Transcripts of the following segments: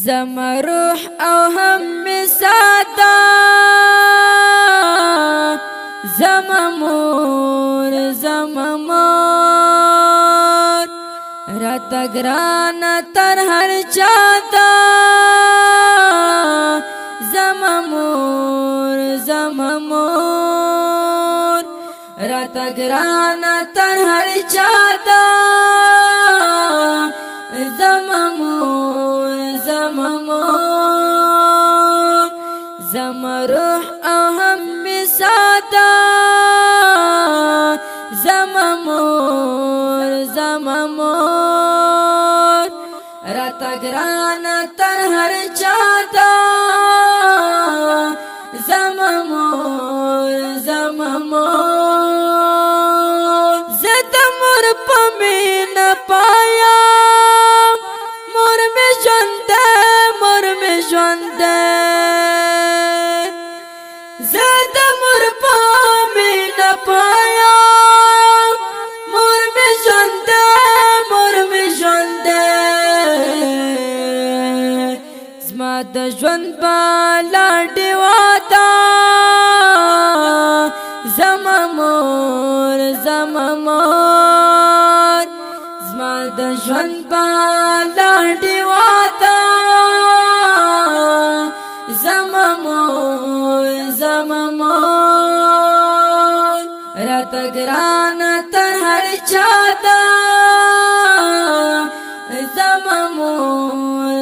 زما روح او هم می ساتا زما مور راتا گرانا تر هر چاہتا زما مور راتا گرانا تر هر چاہتا زما مور زما روح او هم می ساتا زما مور راتا گرانا تر هر چاہتا زما مور زد مور پا مین پایا مور می جونده زد مور پا مین پایا مور می جونده زما د ژوند بالا ډیواتا زما مور زما د ژوند بالا ډیواتا زما مور راتا گرانا تر هر چاہتا زما مور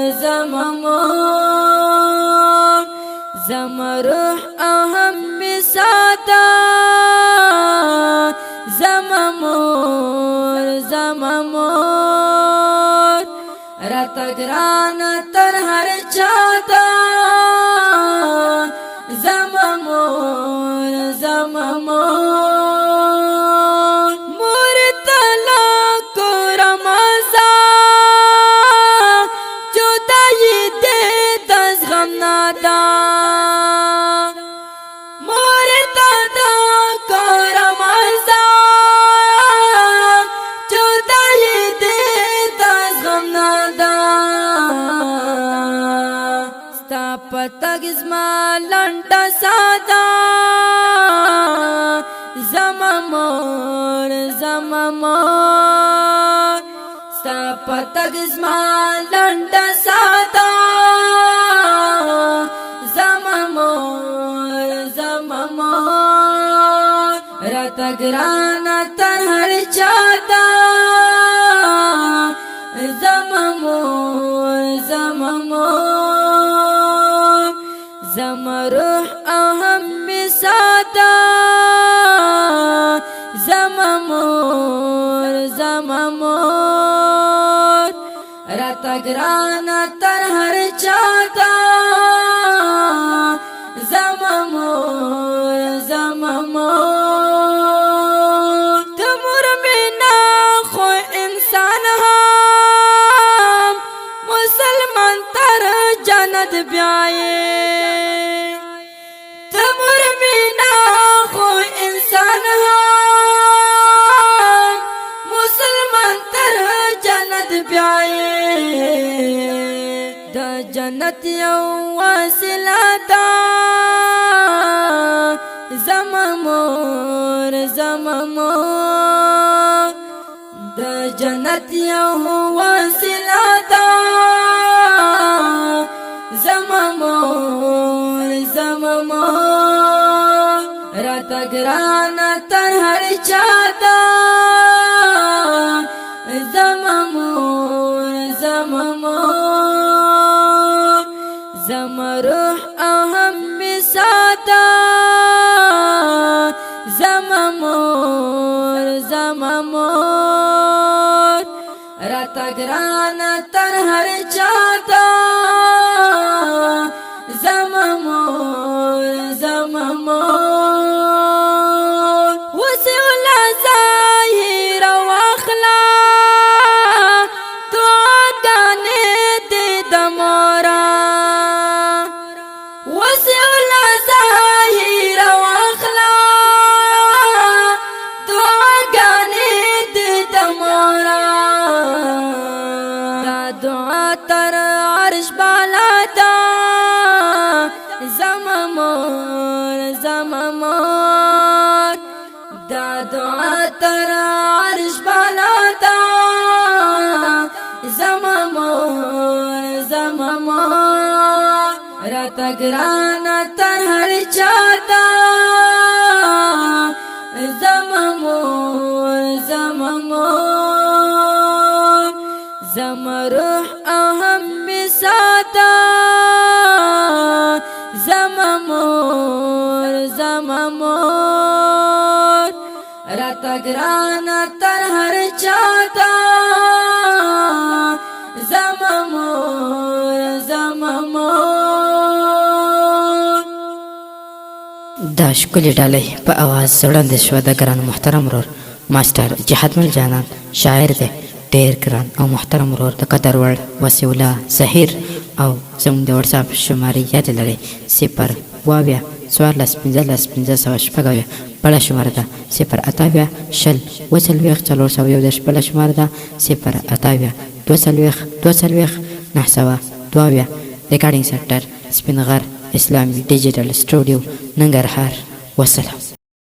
زما روح او هم می ساتا زما مور راتا گرانا تر هر چاہتا زما مور مور تلا کو رمضا جدائی دے دس غم نادا مور تلا کو رمضا جدائی دے دس غم نادا ستا پتگ زما لنڈا سادا زما مور ستا پتگ زما لنڈا سادا زما مور راتا گرانا تر هر چاہتا زما مور زما روح او هم می ساتا زما مور راتا گرانا تر هر چاہتا زما مور تمور مینا خو انسان هم مسلمان تر جنت بیائے تمور مینا خو انسان هم مسلمان تر جنت بیائے دا جنت یو واسلہ دا زما مور دا جنت یو واسلہ دا زما مور راتا گرانا تر هر چاہتا زما مور زما روح او هم می ساتا زما مور راتا گرانا تر هر چاہتا زما مور وسیولا ظاہر واخلا دعا گانے دے دمورا وسیولا ظاہر واخلا دعا گانے دے دمورا دا دعا تر عرش بالا تا زما مور دا دعا تر عرش بالا تا زما مور راتا گرانا تر هر چاہتا زما مور زما روح او هم بساتا زما مور راتا گرانا تر هر چاہتا زما مور دا ښکلې ډالۍ په اواز ځوړندې شوه د ګران محترم ورور ماسټر جهاد مل جانان شاعر دی ډېر ګران او محترم ورور د قدر وړ وسیع الله ظهیر او زموږ د وټساپ شمارې یادې لرئ 0 بله شماره ده 0 بله شماره ده 0 ریکارډینګ سنټر سپین غر اسلامي ډیجیټل سټوډیو ننګرهار. والسلام.